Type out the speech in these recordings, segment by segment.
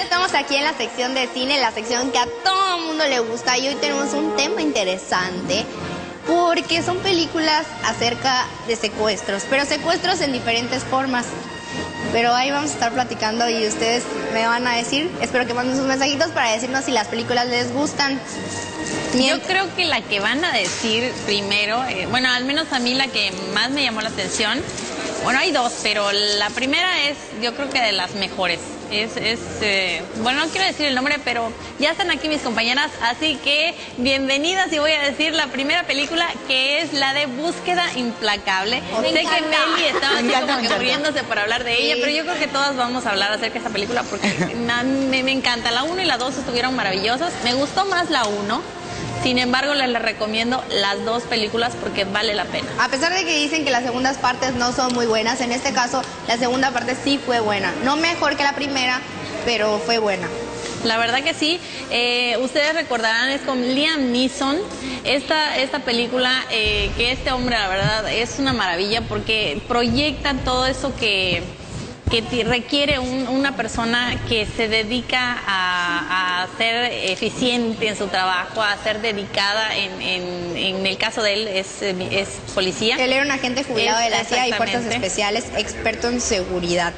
estamos aquí en la sección de cine, la sección que a todo el mundo le gusta, y hoy tenemos un tema interesante porque son películas acerca de secuestros, pero secuestros en diferentes formas. Pero ahí vamos a estar platicando y ustedes me van a decir, espero que manden sus mensajitos para decirnos si las películas les gustan. Yo creo que la que van a decir primero, bueno, al menos a mí la que más me llamó la atención, bueno, hay dos, pero la primera es, yo creo que de las mejores. Bueno, no quiero decir el nombre, pero ya están aquí mis compañeras, así que bienvenidas, y voy a decir la primera película, que es la de Búsqueda Implacable. Sé que Meli estaba así como que muriéndose por hablar de ella, pero yo creo que todas vamos a hablar acerca de esta película porque me encanta. La 1 y la 2 estuvieron maravillosas. Me gustó más la 1. Sin embargo, les recomiendo las dos películas porque vale la pena. A pesar de que dicen que las segundas partes no son muy buenas, en este caso la segunda parte sí fue buena. No mejor que la primera, pero fue buena. La verdad que sí. Ustedes recordarán, es con Liam Neeson. Esta película, que este hombre, la verdad, es una maravilla porque proyecta todo eso que requiere una persona que se dedica a ser eficiente en su trabajo, a ser dedicada. En el caso de él es policía. Él era un agente jubilado de la CIA y Fuerzas Especiales, experto en seguridad.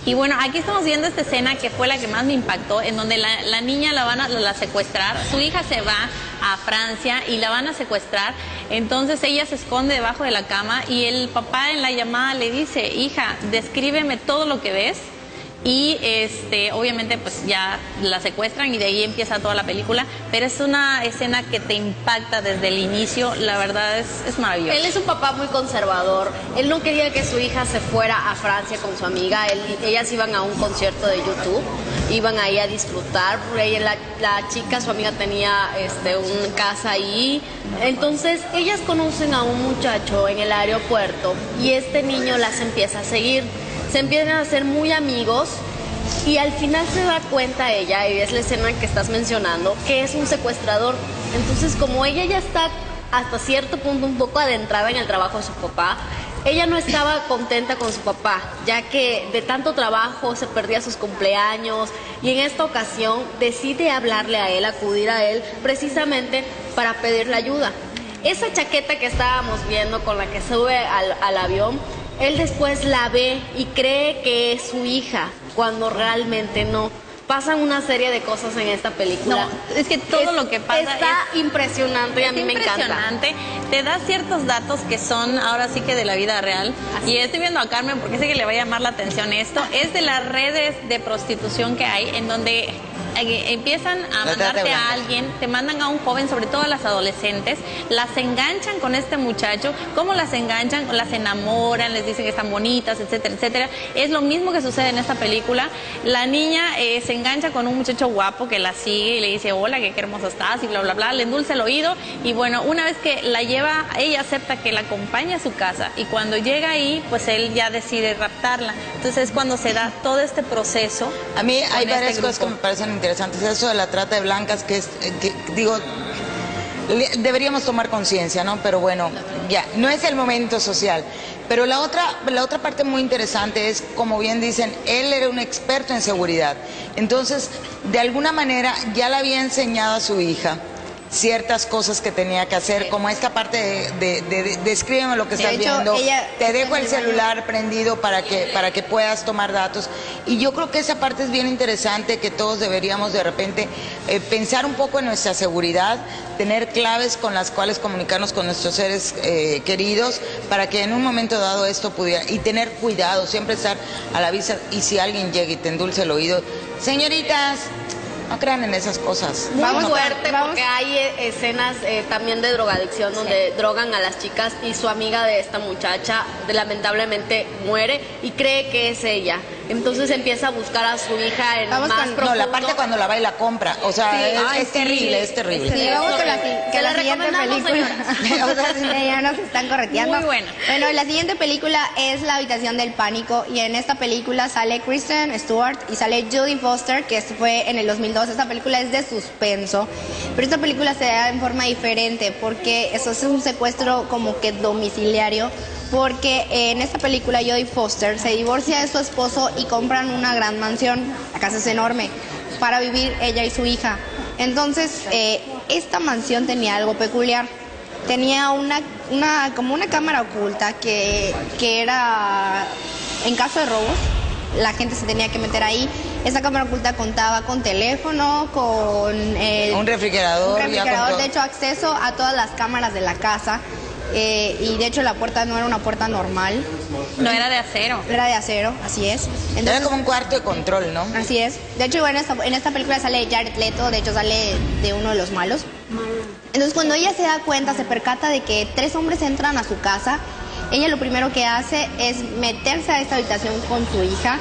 Y bueno, aquí estamos viendo esta escena que fue la que más me impactó, en donde la niña la van a secuestrar. Su hija se va a Francia y la van a secuestrar. Entonces ella se esconde debajo de la cama y el papá en la llamada le dice: hija, descríbeme todo lo que ves. Y obviamente pues ya la secuestran y de ahí empieza toda la película, pero es una escena que te impacta desde el inicio. La verdad es maravilloso. Él es un papá muy conservador. Él no quería que su hija se fuera a Francia con su amiga. Ellas iban a un concierto de YouTube, iban ahí a disfrutar. Ella, la chica, su amiga, tenía una casa ahí. Entonces ellas conocen a un muchacho en el aeropuerto y este niño las empieza a seguir. Se empiezan a hacer muy amigos y al final se da cuenta ella, y es la escena que estás mencionando, que es un secuestrador. Entonces, como ella ya está hasta cierto punto un poco adentrada en el trabajo de su papá, ella no estaba contenta con su papá, ya que de tanto trabajo se perdía sus cumpleaños, y en esta ocasión decide hablarle a él, acudir a él, precisamente para pedirle ayuda. Esa chaqueta que estábamos viendo con la que sube al avión, él después la ve y cree que es su hija, cuando realmente no. Pasan una serie de cosas en esta película. No, es que todo lo que pasa está impresionante y a mí me encanta. Impresionante. Te da ciertos datos que son ahora sí que de la vida real. Y estoy viendo a Carmen porque sé que le va a llamar la atención esto. Es de las redes de prostitución que hay, en donde empiezan a mandarte a alguien, te mandan a un joven, sobre todo a las adolescentes, las enganchan con este muchacho. ¿Cómo las enganchan? Las enamoran, les dicen que están bonitas, etcétera, etcétera. Es lo mismo que sucede en esta película. La niña se engancha con un muchacho guapo que la sigue y le dice: hola, qué hermosa estás, y bla, bla, bla, le endulza el oído. Y bueno, una vez que la lleva, ella acepta que la acompañe a su casa, y cuando llega ahí, pues él ya decide raptarla. Entonces es cuando se da todo este proceso. A mí hay varias cosas que me parecen interesantes. Eso de la trata de blancas, digo, deberíamos tomar conciencia, ¿no? Pero bueno, ya, no es el momento social. Pero la otra parte muy interesante es, como bien dicen, él era un experto en seguridad. Entonces, de alguna manera, ya le había enseñado a su hija ciertas cosas que tenía que hacer, como esta parte de descríbeme lo que estás viendo, te dejo el celular prendido para que puedas tomar datos. Y yo creo que esa parte es bien interesante, que todos deberíamos de repente pensar un poco en nuestra seguridad, tener claves con las cuales comunicarnos con nuestros seres queridos, para que en un momento dado esto pudiera, y tener cuidado, siempre estar a la vista. Y si alguien llega y te endulce el oído, señoritas, no crean en esas cosas. Vamos fuerte, porque hay escenas también de drogadicción donde drogan a las chicas, y su amiga de esta muchacha lamentablemente muere y cree que es ella. Entonces empieza a buscar a su hija en más profundo. No, la parte cuando la va y la compra, o sea, sí, es terrible, es terrible. Sí, vamos con la siguiente película. O sea, ya nos están correteando. Muy buena. Bueno, la siguiente película es La Habitación del Pánico, y en esta película sale Kristen Stewart y sale Jodie Foster, que fue en el 2002. Esta película es de suspenso, pero esta película se da en forma diferente porque eso es un secuestro como que domiciliario, porque en esta película Jodie Foster se divorcia de su esposo y compran una gran mansión. La casa es enorme. para vivir ella y su hija. Entonces, esta mansión tenía algo peculiar. Tenía como una cámara oculta que era, en caso de robos, la gente se tenía que meter ahí. Esa cámara oculta contaba con teléfono, con un refrigerador, de hecho acceso a todas las cámaras de la casa. Y de hecho la puerta no era una puerta normal. No era de acero. Era de acero, así es. Entonces, era como un cuarto de control, ¿no? Así es. De hecho, bueno, en esta película sale Jared Leto, de hecho sale de uno de los malos. Entonces cuando ella se da cuenta, se percata de que 3 hombres entran a su casa, ella lo primero que hace es meterse a esta habitación con su hija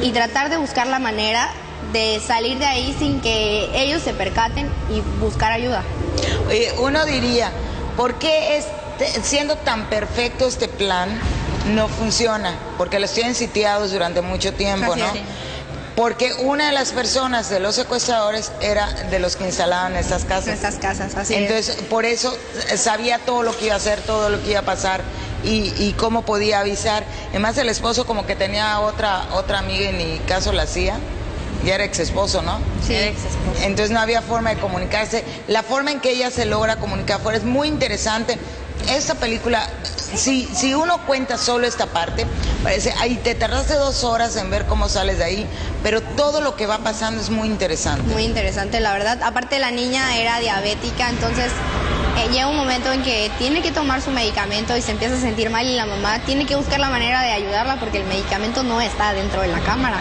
y tratar de buscar la manera de salir de ahí sin que ellos se percaten y buscar ayuda. Oye, uno diría, ¿por qué siendo tan perfecto este plan no funciona? Porque los tienen sitiados durante mucho tiempo, ¿no? Sí. Porque una de las personas de los secuestradores era de los que instalaban estas casas. Estas casas, así es. Entonces, por eso sabía todo lo que iba a hacer, todo lo que iba a pasar y cómo podía avisar. Además, el esposo como que tenía otra amiga y ni caso la hacía. Ya era ex esposo, ¿no? Sí, era ex esposo. Entonces no había forma de comunicarse. La forma en que ella se logra comunicar fuera es muy interesante. Esta película, si uno cuenta solo esta parte, parece, ahí te tardaste 2 horas en ver cómo sales de ahí, pero todo lo que va pasando es muy interesante. Muy interesante, la verdad. Aparte, la niña era diabética, entonces llega un momento en que tiene que tomar su medicamento y se empieza a sentir mal y la mamá tiene que buscar la manera de ayudarla porque el medicamento no está dentro de la cámara.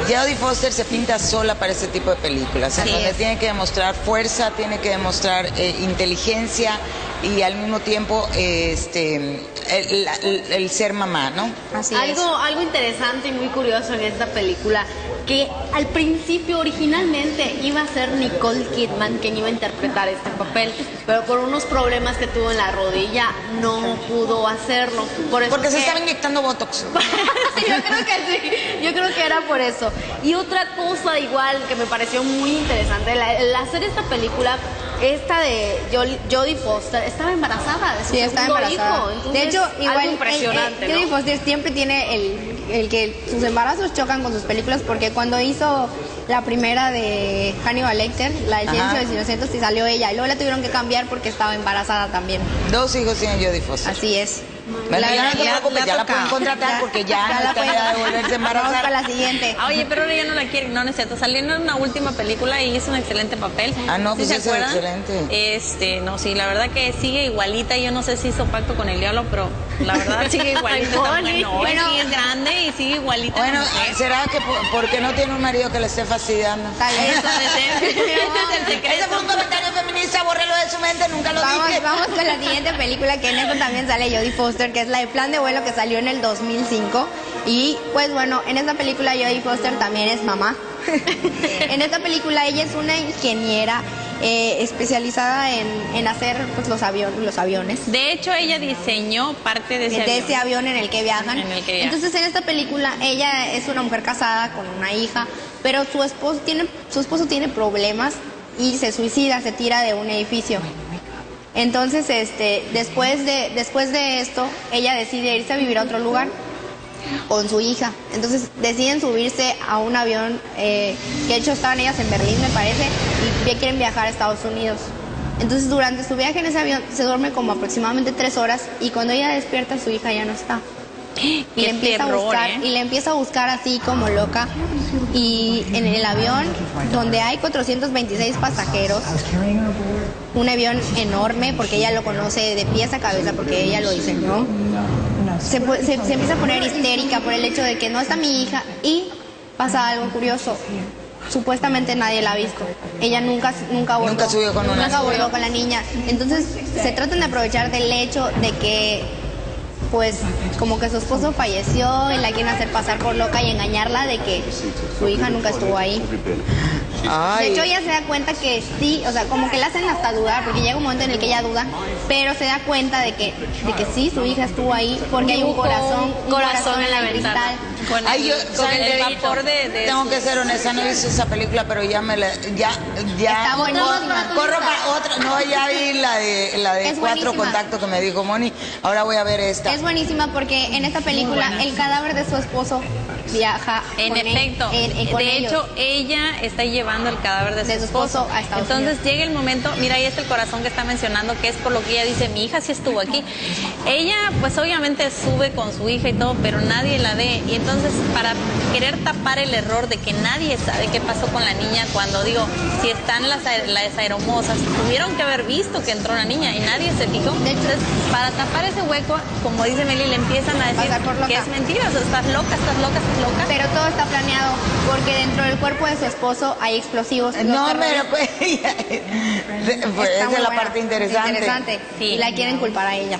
Jodie Foster se pinta sola para este tipo de películas, en donde tiene que demostrar fuerza, tiene que demostrar inteligencia y al mismo tiempo el ser mamá, ¿no? Así es. Algo interesante y muy curioso en esta película, que al principio originalmente iba a ser Nicole Kidman quien iba a interpretar este papel, pero por unos problemas que tuvo en la rodilla no pudo hacerlo. Porque se estaba inyectando Botox. Sí, yo creo que sí, yo creo que era por eso. Y otra cosa igual que me pareció muy interesante, el hacer esta película, esta de Jodie Foster, estaba embarazada de su segundo hijo. Entonces, de hecho, igual algo impresionante, ¿no? Jodie Foster siempre tiene el que sus embarazos chocan con sus películas, porque cuando hizo la primera de Hannibal Lecter, la del Silencio de los Inocentes, y salió ella, y luego la tuvieron que cambiar porque estaba embarazada también. 2 hijos tiene Jodie Foster. Así es. Bueno, ya no te preocupes, ya la pueden contratar porque ya no está nada de volverse a embarazar. Vamos para la siguiente. Oye, pero ahora ya no la quieren, no es cierto. Salió en una última película y hizo un excelente papel. Ah, no, ¿Sí pues se es acuerdan? excelente. No, sí, la verdad que sigue igualita. Yo no sé si hizo pacto con el diablo, pero la verdad sigue igualita. Bueno, sí es grande y sigue igualita. Bueno, ¿será que porque no tiene un marido que le esté fastidiando? Tal vez. Eso de ser. Ese es el secreto. Ese fue un comentario feminista, bórrelo de su mente, nunca lo dije. Vamos con la siguiente película, que en esta también sale Jodie Foster, que es la de Plan de Vuelo, que salió en el 2005. Y pues bueno, en esta película Jodie Foster también es mamá. En esta película ella es una ingeniera especializada en hacer pues, los aviones. De hecho, ella diseñó parte de ese avión en el que viajan. Entonces, en esta película ella es una mujer casada con una hija, pero su esposo tiene problemas y se suicida, se tira de un edificio. Entonces, después de esto, ella decide irse a vivir a otro lugar con su hija. Entonces deciden subirse a un avión, que de hecho estaban ellas en Berlín, me parece, y quieren viajar a Estados Unidos. Entonces durante su viaje en ese avión se duerme como aproximadamente 3 horas, y cuando ella despierta su hija ya no está. Y le empieza a buscar así como loca, y en el avión donde hay 426 pasajeros, un avión enorme, porque ella lo conoce de pies a cabeza porque ella lo diseñó, se empieza a poner histérica por el hecho de que no está mi hija, y pasa algo curioso. Supuestamente nadie la ha visto. Ella nunca abordó con la niña. Entonces se tratan de aprovechar del hecho de que pues como que su esposo falleció y la quieren hacer pasar por loca y engañarla de que su hija nunca estuvo ahí. Ay. De hecho ella se da cuenta que sí, o sea, como que la hacen hasta dudar, porque llega un momento en el que ella duda, pero se da cuenta de que sí, su hija estuvo ahí, porque hay un corazón en la cristal. Con el vapor de tengo que ser honesta, no he visto esa película, pero ya Está buenísima. Corro para otra. No, ya vi la de 4 contactos que me dijo Moni. Ahora voy a ver esta. Es buenísima porque en esta película el cadáver de su esposo viaja En efecto, con de ellos. hecho, ella está llevando el cadáver de su esposo a Estados Entonces Unidos. llega el momento, mira, ahí está el corazón que está mencionando, que es por lo que ella dice, mi hija sí estuvo aquí. Ella, pues obviamente sube con su hija y todo, pero nadie la ve. Y entonces, para querer tapar el error de que nadie sabe qué pasó con la niña, cuando digo, si están las aeromosas, tuvieron que haber visto que entró una niña y nadie se fijó. Entonces, para tapar ese hueco, como dice Meli, le empiezan a decir Pasar por loca. que es mentira, o sea, estás loca, estás loca, estás loca. Pero todo está planeado porque dentro del cuerpo de su esposo hay explosivos. Los No, terroristas- pero pues, pues Está esa muy es la buena, parte interesante. Sí. Y la quieren culpar a ella.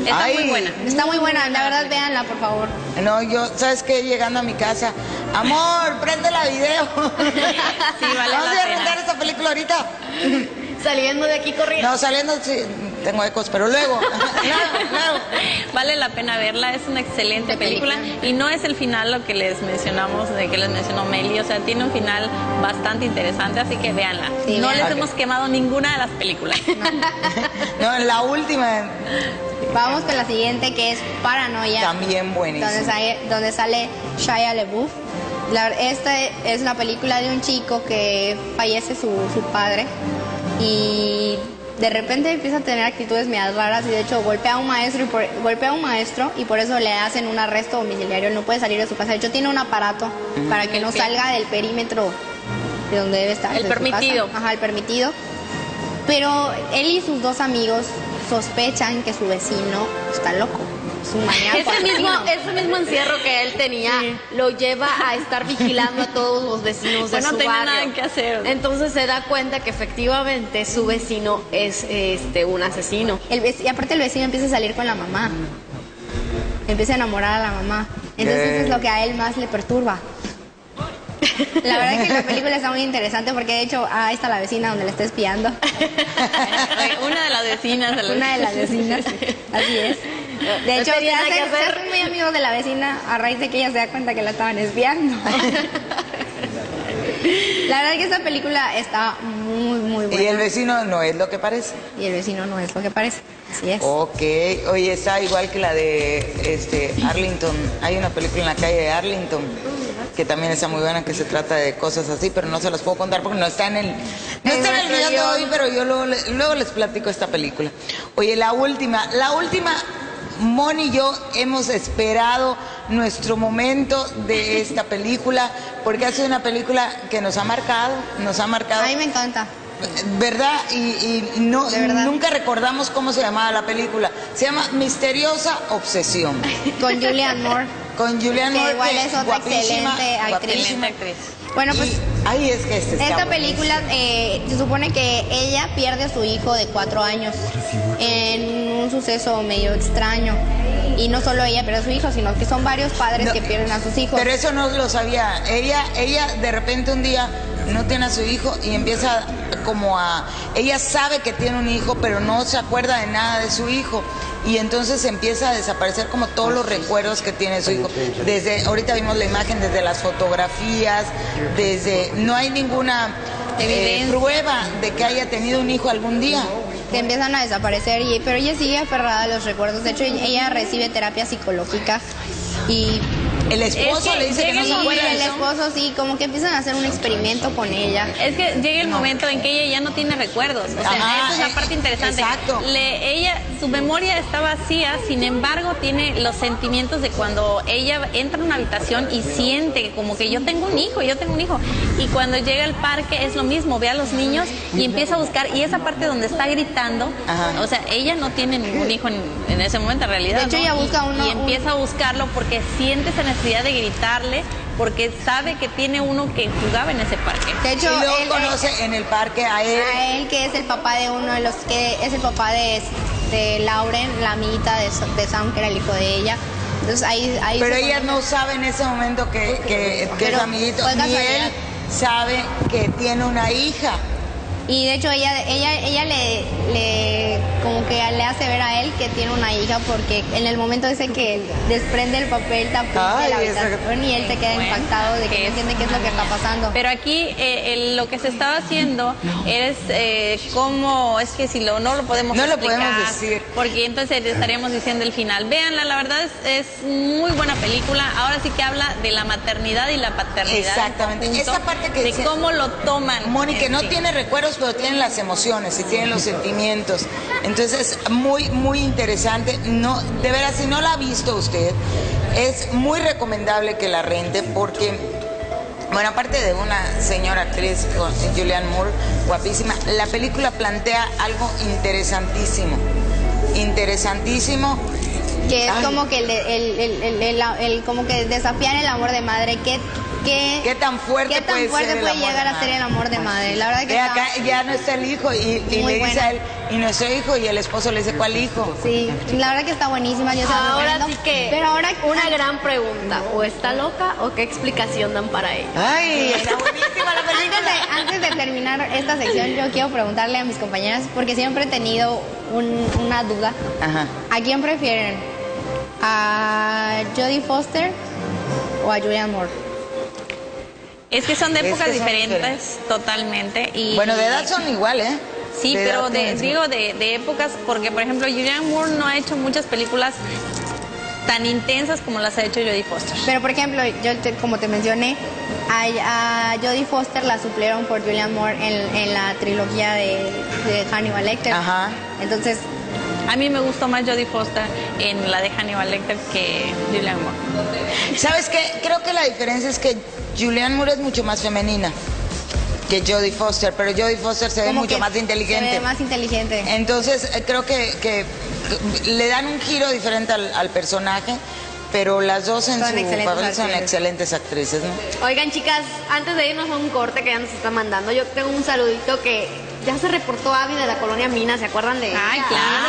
Está Ay. muy buena. Está muy buena, la verdad, véanla, por favor. No, yo, ¿sabes qué? Llegando a mi casa, amor, prende la video. Sí, vale Vamos la a pena. rentar esta película ahorita. Saliendo de aquí corriendo. No, saliendo, sí, tengo ecos, pero luego. Claro. Vale la pena verla, es una excelente película y no es el final lo que les mencionamos, de que les mencionó Meli, o sea, tiene un final bastante interesante, así que véanla. Sí, no véanla. les hemos quemado ninguna de las películas. No, la última, Vamos con la siguiente, que es Paranoia. también buenísima. Donde sale Shia LaBeouf. Esta es la película de un chico que fallece su padre y de repente empieza a tener actitudes medias raras y de hecho golpea a un maestro y por eso le hacen un arresto domiciliario. Él no puede salir de su casa. De hecho tiene un aparato para que no salga del perímetro de donde debe estar. El de su permitido. casa. Ajá, el permitido. Pero él y sus dos amigos sospechan que su vecino está loco. Es un maníaco asesino. Ese mismo encierro que él tenía lo lleva a estar vigilando a todos los vecinos de Pues no su tenía barrio. nada que hacer. Entonces se da cuenta que efectivamente su vecino es un asesino. Y aparte el vecino empieza a salir con la mamá. Empieza a enamorar a la mamá. Entonces eso es lo que a él más le perturba. La verdad es que la película está muy interesante porque de hecho ahí está la vecina donde la está espiando. Una de las vecinas. Una de las vecinas. Así es. De hecho, tenía nada que se hacer. hacen muy amigos de la vecina a raíz de que ella se da cuenta que la estaban espiando. La verdad es que esta película está muy, muy buena. Y el vecino no es lo que parece. Y el vecino no es lo que parece. Así es. Ok, oye, está igual que la de Arlington. Hay una película en la calle de Arlington que también está muy buena, que se trata de cosas así, pero no se las puedo contar porque no está en el guión de hoy, pero yo luego les platico esta película. Oye, la última, Moni y yo hemos esperado nuestro momento de esta película porque ha sido una película que nos ha marcado. A mí me encanta. ¿Verdad? Y no, De verdad. nunca recordamos cómo se llamaba la película. Se llama Misteriosa Obsesión. Con Julianne Moore. Con Julianne Que Moore, igual que es otra excelente actriz. Excelente actriz. Bueno, pues Ahí es que está esta buenísimo. película se supone que ella pierde a su hijo de 4 años en un suceso medio extraño. Y no solo ella pierde a su hijo, sino que son varios padres No, que pierden a sus hijos. Pero eso no lo sabía. Ella de repente un día no tiene a su hijo y empieza ella sabe que tiene un hijo, pero no se acuerda de nada de su hijo. Y entonces empieza a desaparecer como todos los recuerdos que tiene su hijo. Ahorita vimos la imagen, desde las fotografías, no hay ninguna Evidencia. prueba de que haya tenido un hijo algún día. Que empiezan a desaparecer, pero ella sigue aferrada a los recuerdos. De hecho, ella recibe terapia psicológica y El esposo Es que le dice que no se llega el acuerda. el esposo sí, como que empiezan a hacer un experimento con ella. Es que llega el momento en que ella ya no tiene recuerdos. O sea, Ajá, esa es la parte interesante. exacto. Su memoria está vacía, sin embargo, tiene los sentimientos de cuando ella entra a una habitación y siente como que yo tengo un hijo. Y cuando llega al parque es lo mismo, ve a los niños y empieza a buscar. Y esa parte donde está gritando, Ajá. o sea, ella no tiene ningún hijo en ese momento en realidad. De hecho, ¿no? ella busca y empieza a buscarlo porque siente esa necesidad de gritarle, porque sabe que tiene uno que jugaba en ese parque. De hecho, Y luego él conoce en el parque a él. que es el papá de uno de los que es el papá de Lauren, la amiguita de Sam, que era el hijo de ella. Entonces ahí Pero se ella conoce. no sabe en ese momento que es Pero amiguito, fue ni casualidad. él sabe que tiene una hija. Y de hecho ella le como que le hace ver a él que tiene una hija, porque en el momento ese que desprende el papel tapón de la habitación y él se queda impactado de que no entiende qué es lo que está pasando. Pero aquí lo que se estaba haciendo es cómo es que si no lo podemos no explicar, lo podemos decir, porque entonces estaríamos diciendo el final. Véanla, la verdad es muy buena película. Ahora sí que habla de la maternidad y la paternidad. Exactamente. Esa parte que de cómo lo toman. Mónica, no tiene recuerdos, pero tiene las emociones y tiene los sentimientos. Entonces, muy, muy interesante. No, de veras, si no la ha visto usted, es muy recomendable que la rente porque, bueno, aparte de una señora actriz, Julianne Moore, guapísima, la película plantea algo interesantísimo. Interesantísimo. Que es como que como que desafiar el amor de madre. ¿Qué tan fuerte puede llegar a ser el amor de madre? La verdad que acá ya no está el hijo y le dice a él, y nuestro hijo, y el esposo le dice, ¿cuál hijo? Sí, la verdad que está buenísima. Yo ahora sí que, pero ahora una gran pregunta, ¿o está loca o qué explicación dan para ella? Ay, está buenísima la película. Antes de terminar esta sección, yo quiero preguntarle a mis compañeras, porque siempre he tenido una duda. Ajá. ¿A quién prefieren? ¿A Jodie Foster o a Julianne Moore? Es que son de épocas diferentes, totalmente. Y bueno, de edad son igual, ¿eh? Sí, pero de épocas, porque por ejemplo Julianne Moore no ha hecho muchas películas tan intensas como las ha hecho Jodie Foster. Pero por ejemplo, como te mencioné, a Jodie Foster la suplieron por Julianne Moore en la trilogía de Hannibal Lecter. Ajá. Entonces, a mí me gustó más Jodie Foster en la de Hannibal Lecter que Julianne Moore. ¿Sabes qué? Creo que la diferencia es que Julianne Moore es mucho más femenina que Jodie Foster, pero Jodie Foster se ve mucho más inteligente. Se ve más inteligente. Entonces, creo que le dan un giro diferente al personaje, pero las dos en su papel son excelentes actrices, ¿no? Oigan, chicas, antes de irnos a un corte que ya nos está mandando, yo tengo un saludito que ya se reportó Abby de la colonia Mina, ¿se acuerdan de ella? Ay, claro.